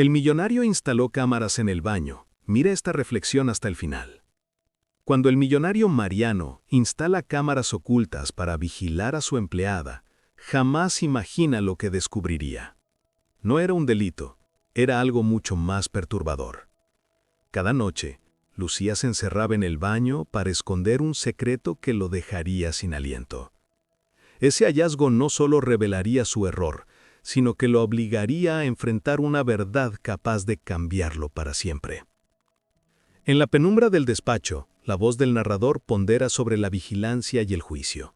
El millonario instaló cámaras en el baño. Mira esta reflexión hasta el final. Cuando el millonario Mariano instala cámaras ocultas para vigilar a su empleada, jamás imagina lo que descubriría. No era un delito, era algo mucho más perturbador. Cada noche, Lucía se encerraba en el baño para esconder un secreto que lo dejaría sin aliento. Ese hallazgo no solo revelaría su error, sino que lo obligaría a enfrentar una verdad capaz de cambiarlo para siempre. En la penumbra del despacho, la voz del narrador pondera sobre la vigilancia y el juicio.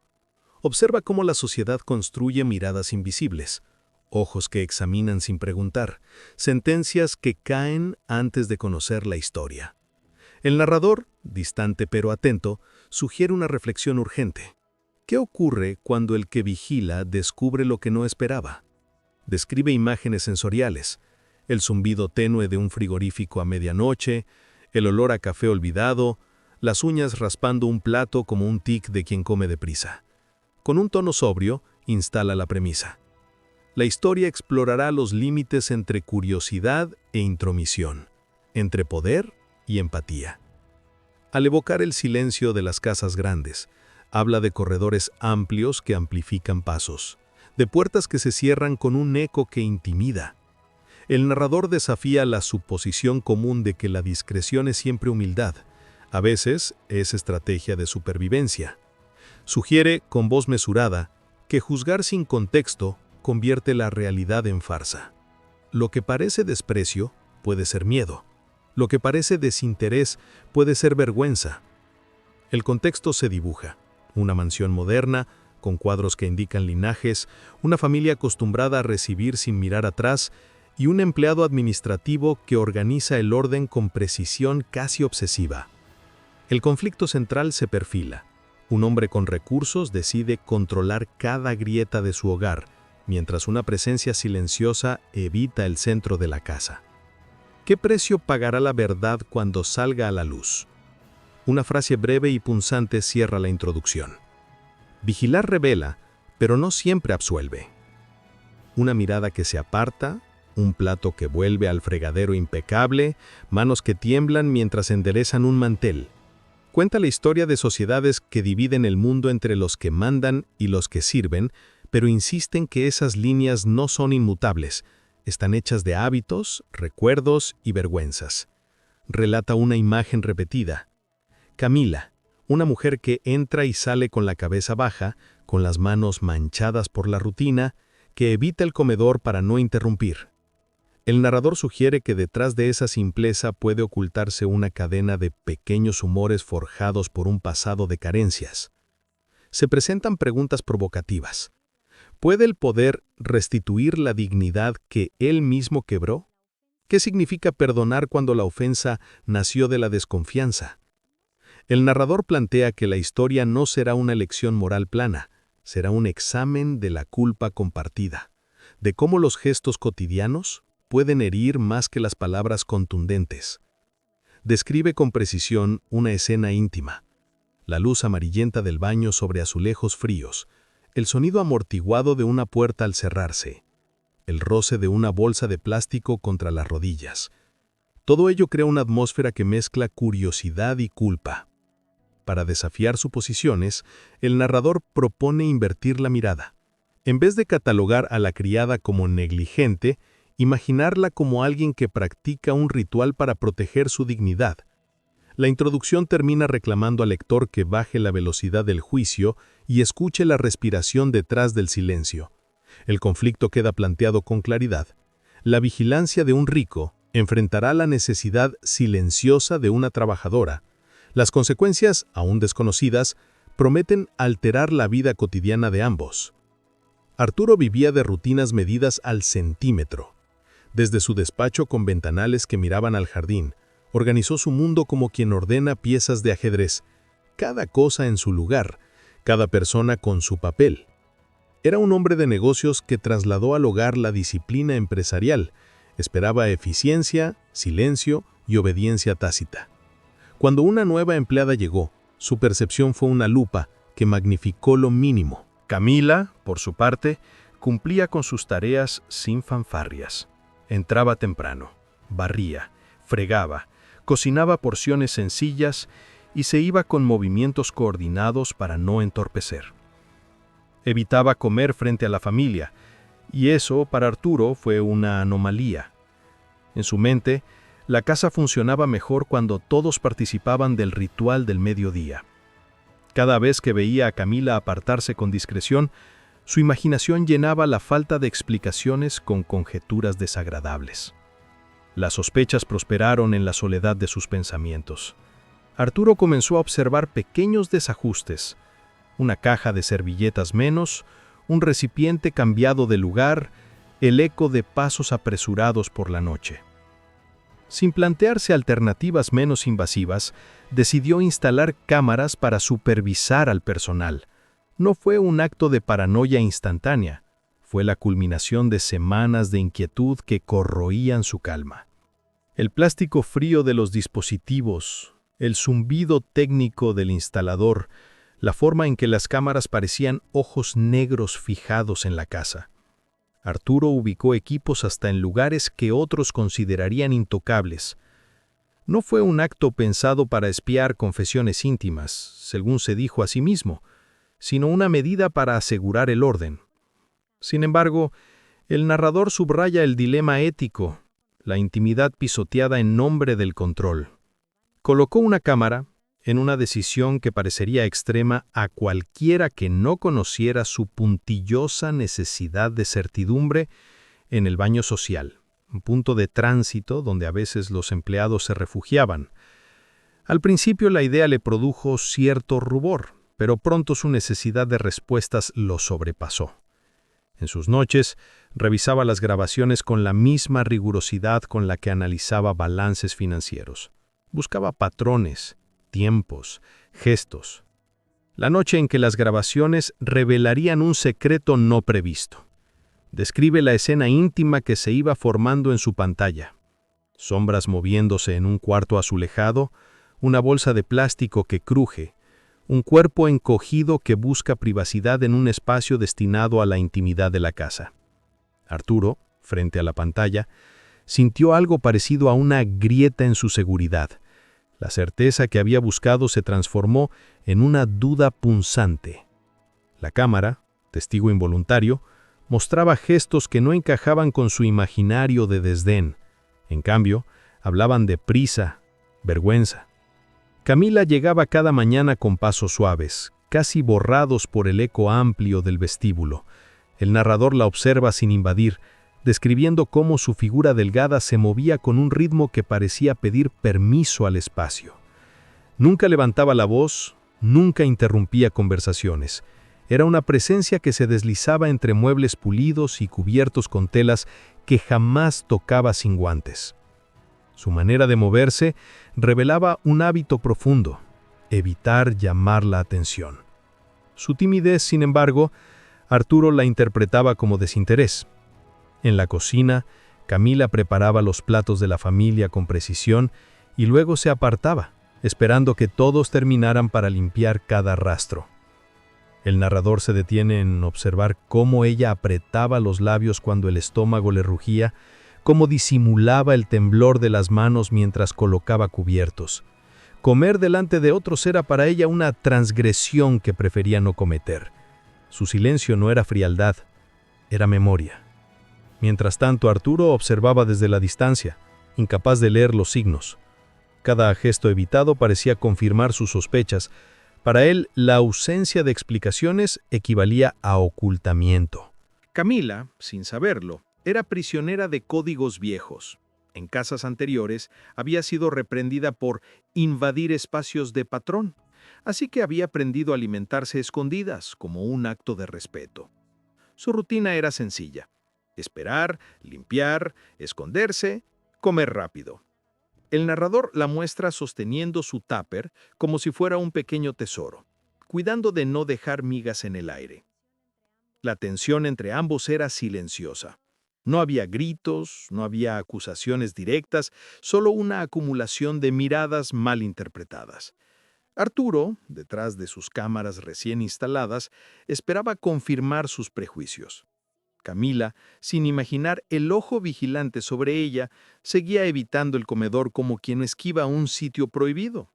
Observa cómo la sociedad construye miradas invisibles, ojos que examinan sin preguntar, sentencias que caen antes de conocer la historia. El narrador, distante pero atento, sugiere una reflexión urgente. ¿Qué ocurre cuando el que vigila descubre lo que no esperaba? Describe imágenes sensoriales, el zumbido tenue de un frigorífico a medianoche, el olor a café olvidado, las uñas raspando un plato como un tic de quien come deprisa. Con un tono sobrio, instala la premisa. La historia explorará los límites entre curiosidad e intromisión, entre poder y empatía. Al evocar el silencio de las casas grandes, habla de corredores amplios que amplifican pasos, de puertas que se cierran con un eco que intimida. El narrador desafía la suposición común de que la discreción es siempre humildad. A veces es estrategia de supervivencia. Sugiere, con voz mesurada, que juzgar sin contexto convierte la realidad en farsa. Lo que parece desprecio puede ser miedo. Lo que parece desinterés puede ser vergüenza. El contexto se dibuja. Una mansión moderna, con cuadros que indican linajes, una familia acostumbrada a recibir sin mirar atrás, y un empleado administrativo que organiza el orden con precisión casi obsesiva. El conflicto central se perfila. Un hombre con recursos decide controlar cada grieta de su hogar, mientras una presencia silenciosa evita el centro de la casa. ¿Qué precio pagará la verdad cuando salga a la luz? Una frase breve y punzante cierra la introducción. Vigilar revela, pero no siempre absuelve. Una mirada que se aparta, un plato que vuelve al fregadero impecable, manos que tiemblan mientras enderezan un mantel. Cuenta la historia de sociedades que dividen el mundo entre los que mandan y los que sirven, pero insisten que esas líneas no son inmutables, están hechas de hábitos, recuerdos y vergüenzas. Relata una imagen repetida. Camila, una mujer que entra y sale con la cabeza baja, con las manos manchadas por la rutina, que evita el comedor para no interrumpir. El narrador sugiere que detrás de esa simpleza puede ocultarse una cadena de pequeños humores forjados por un pasado de carencias. Se presentan preguntas provocativas. ¿Puede el poder restituir la dignidad que él mismo quebró? ¿Qué significa perdonar cuando la ofensa nació de la desconfianza? El narrador plantea que la historia no será una lección moral plana, será un examen de la culpa compartida, de cómo los gestos cotidianos pueden herir más que las palabras contundentes. Describe con precisión una escena íntima. La luz amarillenta del baño sobre azulejos fríos, el sonido amortiguado de una puerta al cerrarse, el roce de una bolsa de plástico contra las rodillas. Todo ello crea una atmósfera que mezcla curiosidad y culpa. Para desafiar suposiciones, el narrador propone invertir la mirada. En vez de catalogar a la criada como negligente, imaginarla como alguien que practica un ritual para proteger su dignidad. La introducción termina reclamando al lector que baje la velocidad del juicio y escuche la respiración detrás del silencio. El conflicto queda planteado con claridad. La vigilancia de un rico enfrentará la necesidad silenciosa de una trabajadora. Las consecuencias, aún desconocidas, prometen alterar la vida cotidiana de ambos. Arturo vivía de rutinas medidas al centímetro. Desde su despacho con ventanales que miraban al jardín, organizó su mundo como quien ordena piezas de ajedrez, cada cosa en su lugar, cada persona con su papel. Era un hombre de negocios que trasladó al hogar la disciplina empresarial, esperaba eficiencia, silencio y obediencia tácita. Cuando una nueva empleada llegó, su percepción fue una lupa que magnificó lo mínimo. Camila, por su parte, cumplía con sus tareas sin fanfarrias. Entraba temprano, barría, fregaba, cocinaba porciones sencillas y se iba con movimientos coordinados para no entorpecer. Evitaba comer frente a la familia, y eso para Arturo fue una anomalía. En su mente, la casa funcionaba mejor cuando todos participaban del ritual del mediodía. Cada vez que veía a Camila apartarse con discreción, su imaginación llenaba la falta de explicaciones con conjeturas desagradables. Las sospechas prosperaron en la soledad de sus pensamientos. Arturo comenzó a observar pequeños desajustes: una caja de servilletas menos, un recipiente cambiado de lugar, el eco de pasos apresurados por la noche. Sin plantearse alternativas menos invasivas, decidió instalar cámaras para supervisar al personal. No fue un acto de paranoia instantánea, fue la culminación de semanas de inquietud que corroían su calma. El plástico frío de los dispositivos, el zumbido técnico del instalador, la forma en que las cámaras parecían ojos negros fijados en la casa. Arturo ubicó equipos hasta en lugares que otros considerarían intocables. No fue un acto pensado para espiar confesiones íntimas, según se dijo a sí mismo, sino una medida para asegurar el orden. Sin embargo, el narrador subraya el dilema ético, la intimidad pisoteada en nombre del control. Colocó una cámara en una decisión que parecería extrema a cualquiera que no conociera su puntillosa necesidad de certidumbre en el baño social, un punto de tránsito donde a veces los empleados se refugiaban. Al principio la idea le produjo cierto rubor, pero pronto su necesidad de respuestas lo sobrepasó. En sus noches, revisaba las grabaciones con la misma rigurosidad con la que analizaba balances financieros. Buscaba patrones, tiempos, gestos. La noche en que las grabaciones revelarían un secreto no previsto. Describe la escena íntima que se iba formando en su pantalla. Sombras moviéndose en un cuarto azulejado, una bolsa de plástico que cruje, un cuerpo encogido que busca privacidad en un espacio destinado a la intimidad de la casa. Arturo, frente a la pantalla, sintió algo parecido a una grieta en su seguridad. La certeza que había buscado se transformó en una duda punzante. La cámara, testigo involuntario, mostraba gestos que no encajaban con su imaginario de desdén. En cambio, hablaban de prisa, vergüenza. Camila llegaba cada mañana con pasos suaves, casi borrados por el eco amplio del vestíbulo. El narrador la observa sin invadir, describiendo cómo su figura delgada se movía con un ritmo que parecía pedir permiso al espacio. Nunca levantaba la voz, nunca interrumpía conversaciones. Era una presencia que se deslizaba entre muebles pulidos y cubiertos con telas que jamás tocaba sin guantes. Su manera de moverse revelaba un hábito profundo: evitar llamar la atención. Su timidez, sin embargo, Arturo la interpretaba como desinterés. En la cocina, Camila preparaba los platos de la familia con precisión y luego se apartaba, esperando que todos terminaran para limpiar cada rastro. El narrador se detiene en observar cómo ella apretaba los labios cuando el estómago le rugía, cómo disimulaba el temblor de las manos mientras colocaba cubiertos. Comer delante de otros era para ella una transgresión que prefería no cometer. Su silencio no era frialdad, era memoria. Mientras tanto, Arturo observaba desde la distancia, incapaz de leer los signos. Cada gesto evitado parecía confirmar sus sospechas. Para él, la ausencia de explicaciones equivalía a ocultamiento. Camila, sin saberlo, era prisionera de códigos viejos. En casas anteriores había sido reprendida por invadir espacios de patrón, así que había aprendido a alimentarse escondidas como un acto de respeto. Su rutina era sencilla: esperar, limpiar, esconderse, comer rápido. El narrador la muestra sosteniendo su tupper como si fuera un pequeño tesoro, cuidando de no dejar migas en el aire. La tensión entre ambos era silenciosa. No había gritos, no había acusaciones directas, solo una acumulación de miradas mal interpretadas. Arturo, detrás de sus cámaras recién instaladas, esperaba confirmar sus prejuicios. Camila, sin imaginar el ojo vigilante sobre ella, seguía evitando el comedor como quien esquiva un sitio prohibido.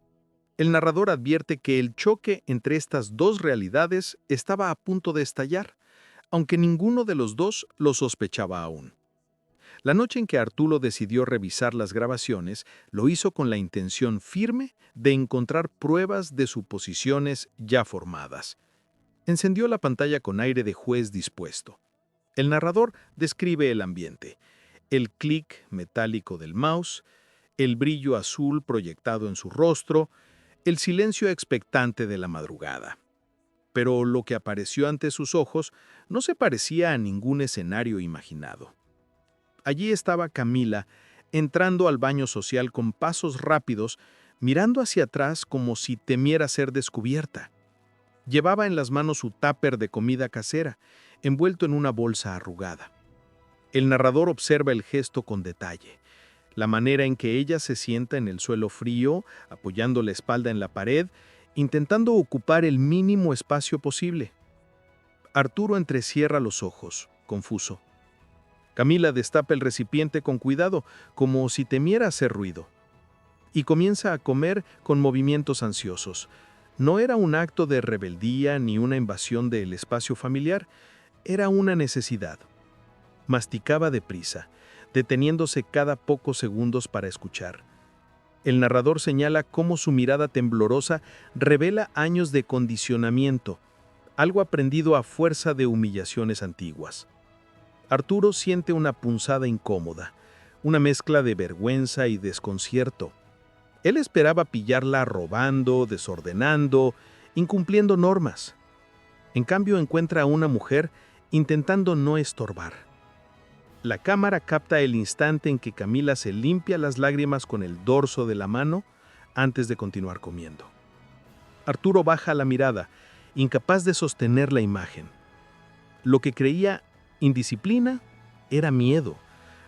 El narrador advierte que el choque entre estas dos realidades estaba a punto de estallar, aunque ninguno de los dos lo sospechaba aún. La noche en que Arturo decidió revisar las grabaciones, lo hizo con la intención firme de encontrar pruebas de suposiciones ya formadas. Encendió la pantalla con aire de juez dispuesto. El narrador describe el ambiente: el clic metálico del mouse, el brillo azul proyectado en su rostro, el silencio expectante de la madrugada. Pero lo que apareció ante sus ojos no se parecía a ningún escenario imaginado. Allí estaba Camila, entrando al baño social con pasos rápidos, mirando hacia atrás como si temiera ser descubierta. Llevaba en las manos su tupper de comida casera, envuelto en una bolsa arrugada. El narrador observa el gesto con detalle: la manera en que ella se sienta en el suelo frío, apoyando la espalda en la pared, intentando ocupar el mínimo espacio posible. Arturo entrecierra los ojos, confuso. Camila destapa el recipiente con cuidado, como si temiera hacer ruido, y comienza a comer con movimientos ansiosos. No era un acto de rebeldía ni una invasión del espacio familiar, era una necesidad. Masticaba deprisa, deteniéndose cada pocos segundos para escuchar. El narrador señala cómo su mirada temblorosa revela años de condicionamiento, algo aprendido a fuerza de humillaciones antiguas. Arturo siente una punzada incómoda, una mezcla de vergüenza y desconcierto. Él esperaba pillarla robando, desordenando, incumpliendo normas. En cambio, encuentra a una mujer intentando no estorbar. La cámara capta el instante en que Camila se limpia las lágrimas con el dorso de la mano antes de continuar comiendo. Arturo baja la mirada, incapaz de sostener la imagen. Lo que creía indisciplina era miedo.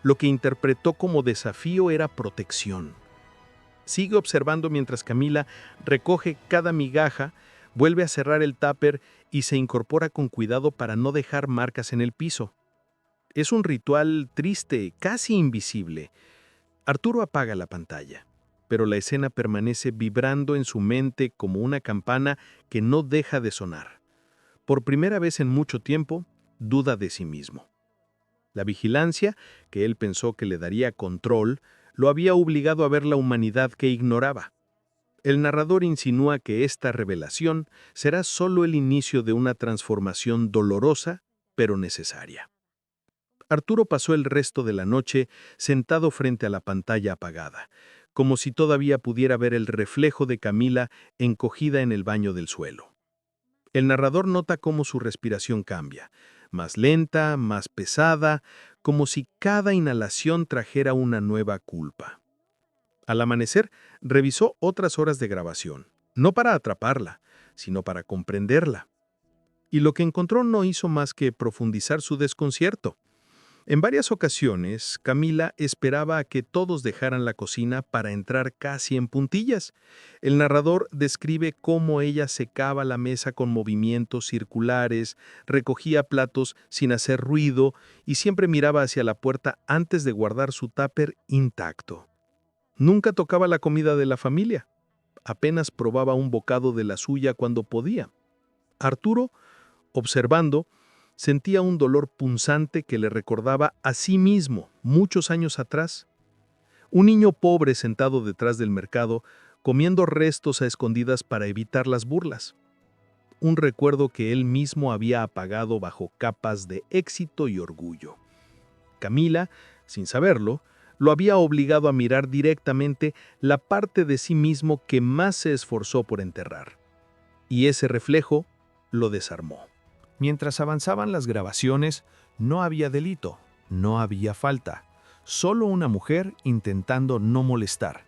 Lo que interpretó como desafío era protección. Sigue observando mientras Camila recoge cada migaja, vuelve a cerrar el tupper y se incorpora con cuidado para no dejar marcas en el piso. Es un ritual triste, casi invisible. Arturo apaga la pantalla, pero la escena permanece vibrando en su mente como una campana que no deja de sonar. Por primera vez en mucho tiempo, duda de sí mismo. La vigilancia, que él pensó que le daría control, lo había obligado a ver la humanidad que ignoraba. El narrador insinúa que esta revelación será solo el inicio de una transformación dolorosa, pero necesaria. Arturo pasó el resto de la noche sentado frente a la pantalla apagada, como si todavía pudiera ver el reflejo de Camila encogida en el baño del suelo. El narrador nota cómo su respiración cambia, más lenta, más pesada, como si cada inhalación trajera una nueva culpa. Al amanecer, revisó otras horas de grabación, no para atraparla, sino para comprenderla. Y lo que encontró no hizo más que profundizar su desconcierto. En varias ocasiones, Camila esperaba a que todos dejaran la cocina para entrar casi en puntillas. El narrador describe cómo ella secaba la mesa con movimientos circulares, recogía platos sin hacer ruido y siempre miraba hacia la puerta antes de guardar su tupper intacto. Nunca tocaba la comida de la familia. Apenas probaba un bocado de la suya cuando podía. Arturo, observando, sentía un dolor punzante que le recordaba a sí mismo muchos años atrás. Un niño pobre sentado detrás del mercado, comiendo restos a escondidas para evitar las burlas. Un recuerdo que él mismo había apagado bajo capas de éxito y orgullo. Camila, sin saberlo, lo había obligado a mirar directamente la parte de sí mismo que más se esforzó por enterrar. Y ese reflejo lo desarmó. Mientras avanzaban las grabaciones, no había delito, no había falta, solo una mujer intentando no molestar.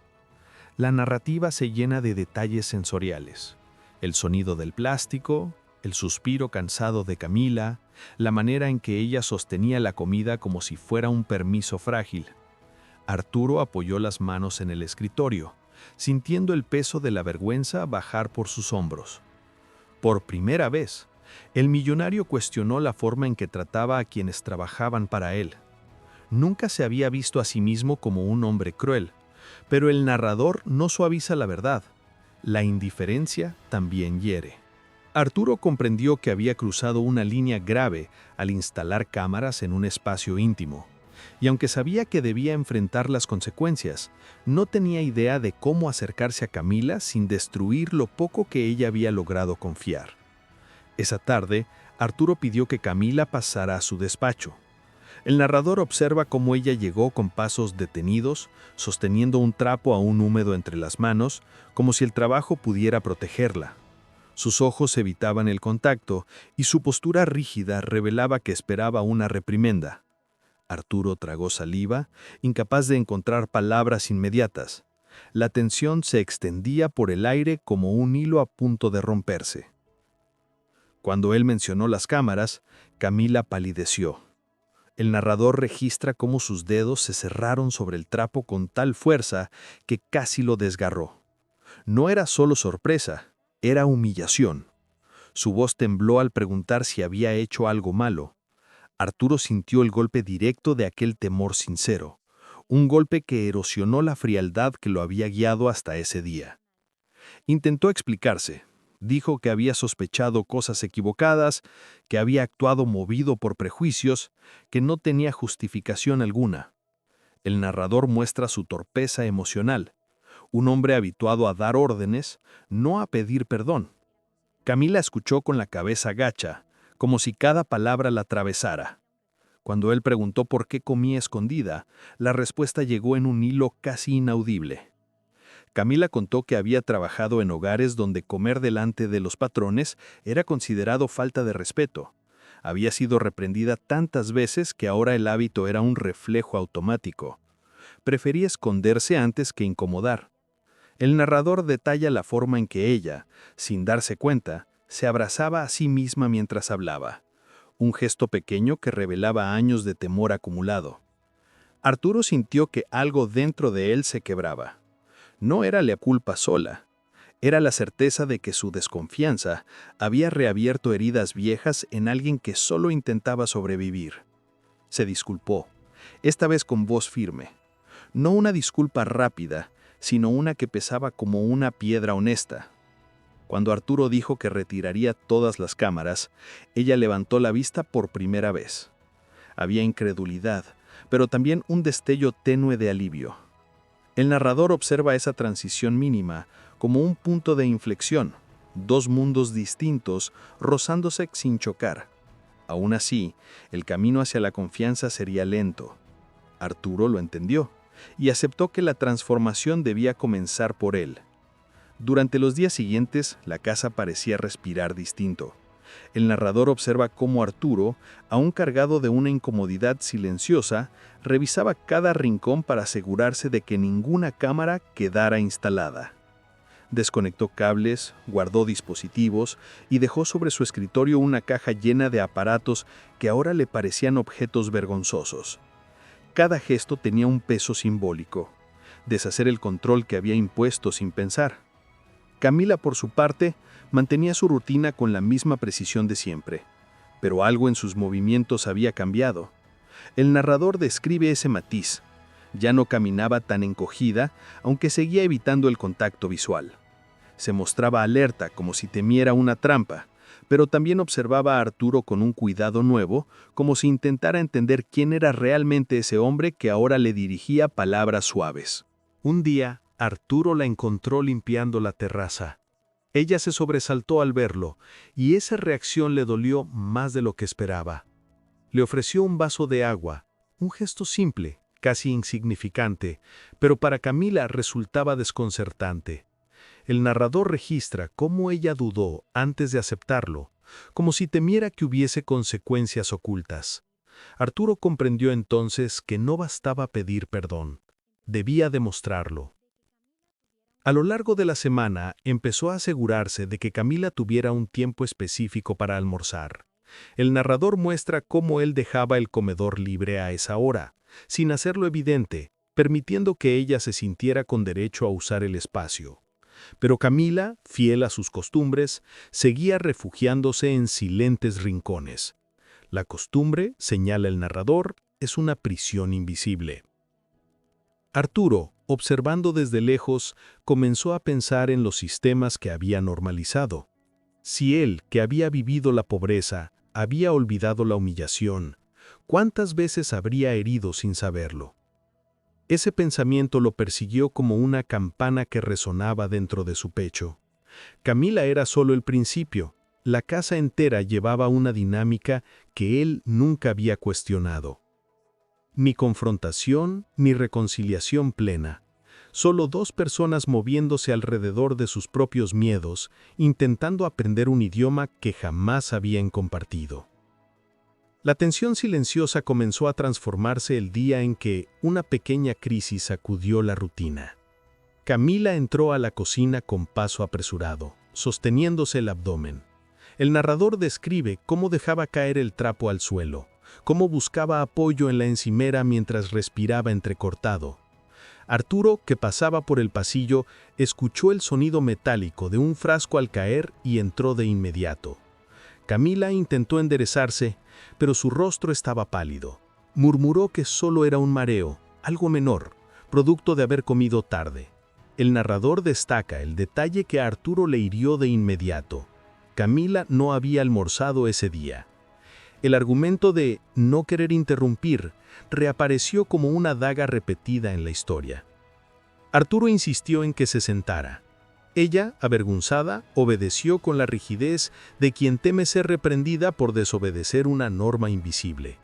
La narrativa se llena de detalles sensoriales: el sonido del plástico, el suspiro cansado de Camila, la manera en que ella sostenía la comida como si fuera un permiso frágil. Arturo apoyó las manos en el escritorio, sintiendo el peso de la vergüenza bajar por sus hombros. Por primera vez, El millonario cuestionó la forma en que trataba a quienes trabajaban para él. Nunca se había visto a sí mismo como un hombre cruel, pero el narrador no suaviza la verdad. La indiferencia también hiere. Arturo comprendió que había cruzado una línea grave al instalar cámaras en un espacio íntimo, y aunque sabía que debía enfrentar las consecuencias, no tenía idea de cómo acercarse a Camila sin destruir lo poco que ella había logrado confiar. Esa tarde, Arturo pidió que Camila pasara a su despacho. El narrador observa cómo ella llegó con pasos detenidos, sosteniendo un trapo aún húmedo entre las manos, como si el trabajo pudiera protegerla. Sus ojos evitaban el contacto y su postura rígida revelaba que esperaba una reprimenda. Arturo tragó saliva, incapaz de encontrar palabras inmediatas. La tensión se extendía por el aire como un hilo a punto de romperse. Cuando él mencionó las cámaras, Camila palideció. El narrador registra cómo sus dedos se cerraron sobre el trapo con tal fuerza que casi lo desgarró. No era solo sorpresa, era humillación. Su voz tembló al preguntar si había hecho algo malo. Arturo sintió el golpe directo de aquel temor sincero, un golpe que erosionó la frialdad que lo había guiado hasta ese día. Intentó explicarse. Dijo que había sospechado cosas equivocadas, que había actuado movido por prejuicios, que no tenía justificación alguna. El narrador muestra su torpeza emocional. Un hombre habituado a dar órdenes, no a pedir perdón. Camila escuchó con la cabeza gacha, como si cada palabra la atravesara. Cuando él preguntó por qué comía escondida, la respuesta llegó en un hilo casi inaudible. Camila contó que había trabajado en hogares donde comer delante de los patrones era considerado falta de respeto. Había sido reprendida tantas veces que ahora el hábito era un reflejo automático. Prefería esconderse antes que incomodar. El narrador detalla la forma en que ella, sin darse cuenta, se abrazaba a sí misma mientras hablaba. Un gesto pequeño que revelaba años de temor acumulado. Arturo sintió que algo dentro de él se quebraba. No era la culpa sola. Era la certeza de que su desconfianza había reabierto heridas viejas en alguien que solo intentaba sobrevivir. Se disculpó, esta vez con voz firme. No una disculpa rápida, sino una que pesaba como una piedra honesta. Cuando Arturo dijo que retiraría todas las cámaras, ella levantó la vista por primera vez. Había incredulidad, pero también un destello tenue de alivio. El narrador observa esa transición mínima como un punto de inflexión, dos mundos distintos rozándose sin chocar. Aún así, el camino hacia la confianza sería lento. Arturo lo entendió y aceptó que la transformación debía comenzar por él. Durante los días siguientes, la casa parecía respirar distinto. El narrador observa cómo Arturo, aún cargado de una incomodidad silenciosa, revisaba cada rincón para asegurarse de que ninguna cámara quedara instalada. Desconectó cables, guardó dispositivos y dejó sobre su escritorio una caja llena de aparatos que ahora le parecían objetos vergonzosos. Cada gesto tenía un peso simbólico: deshacer el control que había impuesto sin pensar. Camila, por su parte, mantenía su rutina con la misma precisión de siempre, pero algo en sus movimientos había cambiado. El narrador describe ese matiz. Ya no caminaba tan encogida, aunque seguía evitando el contacto visual. Se mostraba alerta, como si temiera una trampa, pero también observaba a Arturo con un cuidado nuevo, como si intentara entender quién era realmente ese hombre que ahora le dirigía palabras suaves. Un día, Arturo la encontró limpiando la terraza. Ella se sobresaltó al verlo, y esa reacción le dolió más de lo que esperaba. Le ofreció un vaso de agua, un gesto simple, casi insignificante, pero para Camila resultaba desconcertante. El narrador registra cómo ella dudó antes de aceptarlo, como si temiera que hubiese consecuencias ocultas. Arturo comprendió entonces que no bastaba pedir perdón, debía demostrarlo. A lo largo de la semana empezó a asegurarse de que Camila tuviera un tiempo específico para almorzar. El narrador muestra cómo él dejaba el comedor libre a esa hora, sin hacerlo evidente, permitiendo que ella se sintiera con derecho a usar el espacio. Pero Camila, fiel a sus costumbres, seguía refugiándose en silentes rincones. La costumbre, señala el narrador, es una prisión invisible. Arturo, observando desde lejos, comenzó a pensar en los sistemas que había normalizado. Si él, que había vivido la pobreza, había olvidado la humillación, ¿cuántas veces habría herido sin saberlo? Ese pensamiento lo persiguió como una campana que resonaba dentro de su pecho. Camila era solo el principio. La casa entera llevaba una dinámica que él nunca había cuestionado. Ni confrontación, ni reconciliación plena. Solo dos personas moviéndose alrededor de sus propios miedos, intentando aprender un idioma que jamás habían compartido. La tensión silenciosa comenzó a transformarse el día en que una pequeña crisis sacudió la rutina. Camila entró a la cocina con paso apresurado, sosteniéndose el abdomen. El narrador describe cómo dejaba caer el trapo al suelo, cómo buscaba apoyo en la encimera mientras respiraba entrecortado. Arturo, que pasaba por el pasillo, escuchó el sonido metálico de un frasco al caer y entró de inmediato. Camila intentó enderezarse, pero su rostro estaba pálido. Murmuró que solo era un mareo, algo menor, producto de haber comido tarde. El narrador destaca el detalle que a Arturo le hirió de inmediato. Camila no había almorzado ese día. El argumento de no querer interrumpir reapareció como una daga repetida en la historia. Arturo insistió en que se sentara. Ella, avergonzada, obedeció con la rigidez de quien teme ser reprendida por desobedecer una norma invisible.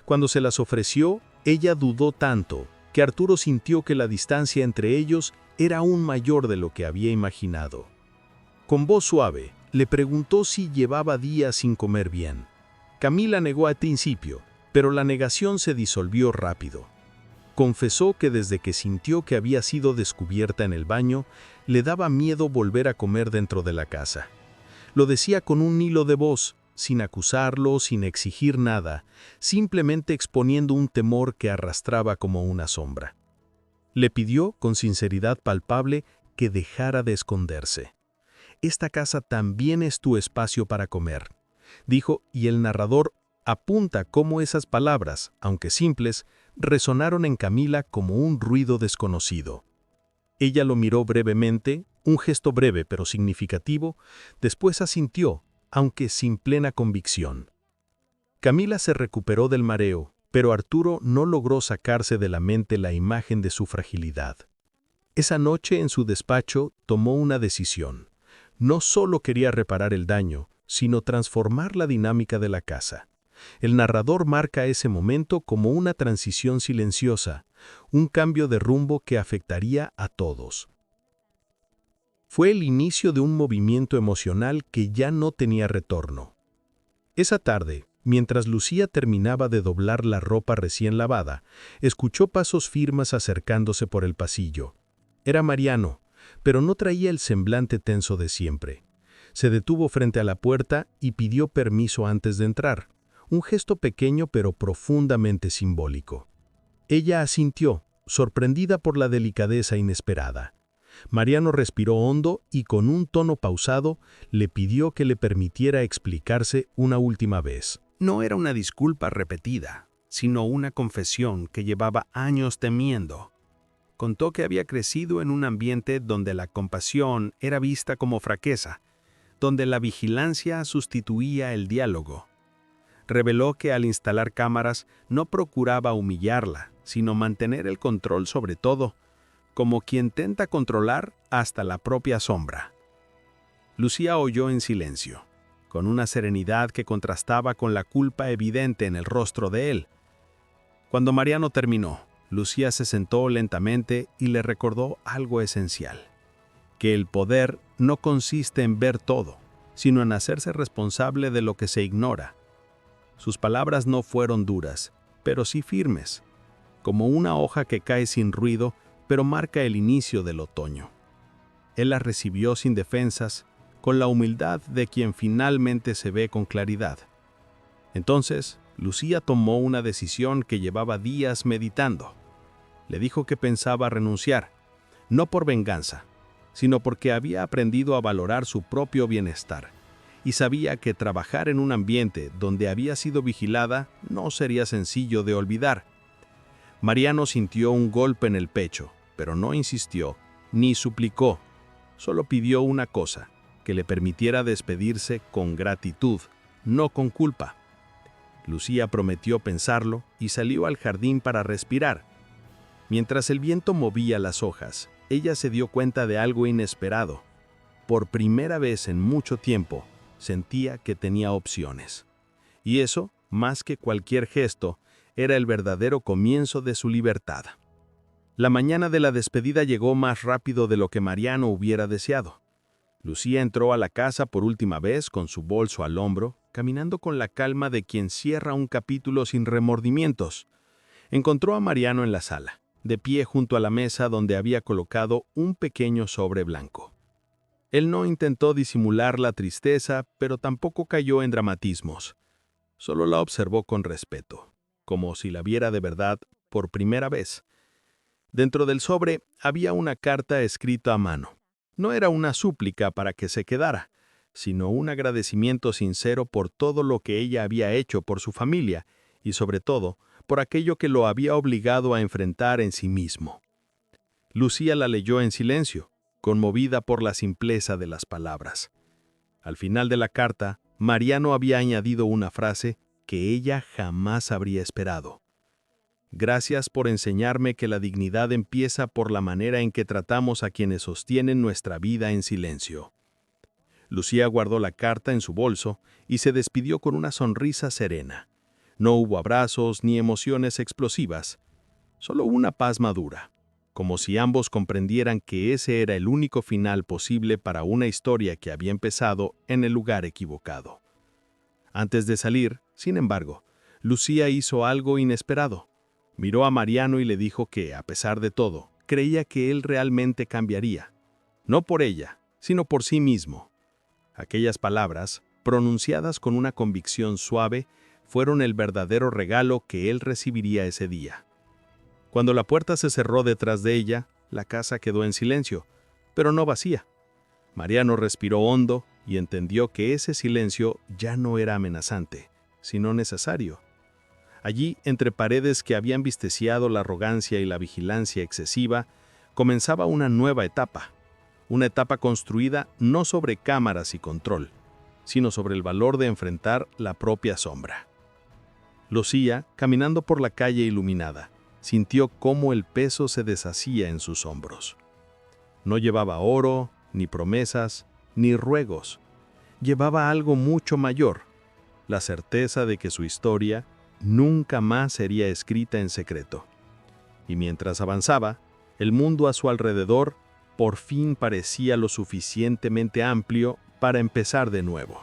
Cuando se las ofreció, ella dudó tanto que Arturo sintió que la distancia entre ellos era aún mayor de lo que había imaginado. Con voz suave, le preguntó si llevaba días sin comer bien. Camila negó al principio, pero la negación se disolvió rápido. Confesó que desde que sintió que había sido descubierta en el baño, le daba miedo volver a comer dentro de la casa. Lo decía con un hilo de voz, sin acusarlo, sin exigir nada, simplemente exponiendo un temor que arrastraba como una sombra. Le pidió, con sinceridad palpable, que dejara de esconderse. «Esta casa también es tu espacio para comer», dijo, y el narrador apunta cómo esas palabras, aunque simples, resonaron en Camila como un ruido desconocido. Ella lo miró brevemente, un gesto breve pero significativo, después asintió, aunque sin plena convicción. Camila se recuperó del mareo, pero Arturo no logró sacarse de la mente la imagen de su fragilidad. Esa noche en su despacho tomó una decisión. No solo quería reparar el daño, sino transformar la dinámica de la casa. El narrador marca ese momento como una transición silenciosa, un cambio de rumbo que afectaría a todos. Fue el inicio de un movimiento emocional que ya no tenía retorno. Esa tarde, mientras Lucía terminaba de doblar la ropa recién lavada, escuchó pasos firmes acercándose por el pasillo. Era Mariano, pero no traía el semblante tenso de siempre. Se detuvo frente a la puerta y pidió permiso antes de entrar. Un gesto pequeño pero profundamente simbólico. Ella asintió, sorprendida por la delicadeza inesperada. Mariano respiró hondo y con un tono pausado le pidió que le permitiera explicarse una última vez. No era una disculpa repetida, sino una confesión que llevaba años temiendo. Contó que había crecido en un ambiente donde la compasión era vista como fraqueza, donde la vigilancia sustituía el diálogo. Reveló que al instalar cámaras no procuraba humillarla, sino mantener el control sobre todo, como quien tenta controlar hasta la propia sombra. Lucía oyó en silencio, con una serenidad que contrastaba con la culpa evidente en el rostro de él. Cuando Mariano terminó, Lucía se sentó lentamente y le recordó algo esencial: que el poder no consiste en ver todo, sino en hacerse responsable de lo que se ignora. Sus palabras no fueron duras, pero sí firmes, como una hoja que cae sin ruido, pero marca el inicio del otoño. Él las recibió sin defensas, con la humildad de quien finalmente se ve con claridad. Entonces, Lucía tomó una decisión que llevaba días meditando. Le dijo que pensaba renunciar, no por venganza, sino porque había aprendido a valorar su propio bienestar y sabía que trabajar en un ambiente donde había sido vigilada no sería sencillo de olvidar. Mariano sintió un golpe en el pecho, pero no insistió, ni suplicó. Solo pidió una cosa, que le permitiera despedirse con gratitud, no con culpa. Lucía prometió pensarlo y salió al jardín para respirar. Mientras el viento movía las hojas, ella se dio cuenta de algo inesperado. Por primera vez en mucho tiempo, sentía que tenía opciones. Y eso, más que cualquier gesto, era el verdadero comienzo de su libertad. La mañana de la despedida llegó más rápido de lo que Mariano hubiera deseado. Lucía entró a la casa por última vez con su bolso al hombro, caminando con la calma de quien cierra un capítulo sin remordimientos. Encontró a Mariano en la sala, de pie junto a la mesa donde había colocado un pequeño sobre blanco. Él no intentó disimular la tristeza, pero tampoco cayó en dramatismos. Solo la observó con respeto, como si la viera de verdad por primera vez. Dentro del sobre había una carta escrita a mano. No era una súplica para que se quedara, sino un agradecimiento sincero por todo lo que ella había hecho por su familia y, sobre todo, por aquello que lo había obligado a enfrentar en sí mismo. Lucía la leyó en silencio, conmovida por la simpleza de las palabras. Al final de la carta, Mariano había añadido una frase que ella jamás habría esperado. Gracias por enseñarme que la dignidad empieza por la manera en que tratamos a quienes sostienen nuestra vida en silencio. Lucía guardó la carta en su bolso y se despidió con una sonrisa serena. No hubo abrazos ni emociones explosivas, solo una paz madura, como si ambos comprendieran que ese era el único final posible para una historia que había empezado en el lugar equivocado. Antes de salir, sin embargo, Lucía hizo algo inesperado. Miró a Mariano y le dijo que, a pesar de todo, creía que él realmente cambiaría. No por ella, sino por sí mismo. Aquellas palabras, pronunciadas con una convicción suave, fueron el verdadero regalo que él recibiría ese día. Cuando la puerta se cerró detrás de ella, la casa quedó en silencio, pero no vacía. Mariano respiró hondo y entendió que ese silencio ya no era amenazante, sino necesario. Allí, entre paredes que habían visteciado la arrogancia y la vigilancia excesiva, comenzaba una nueva etapa. Una etapa construida no sobre cámaras y control, sino sobre el valor de enfrentar la propia sombra. Lucía, caminando por la calle iluminada, sintió cómo el peso se deshacía en sus hombros. No llevaba oro, ni promesas, ni ruegos. Llevaba algo mucho mayor, la certeza de que su historia nunca más sería escrita en secreto. Y mientras avanzaba, el mundo a su alrededor por fin parecía lo suficientemente amplio para empezar de nuevo.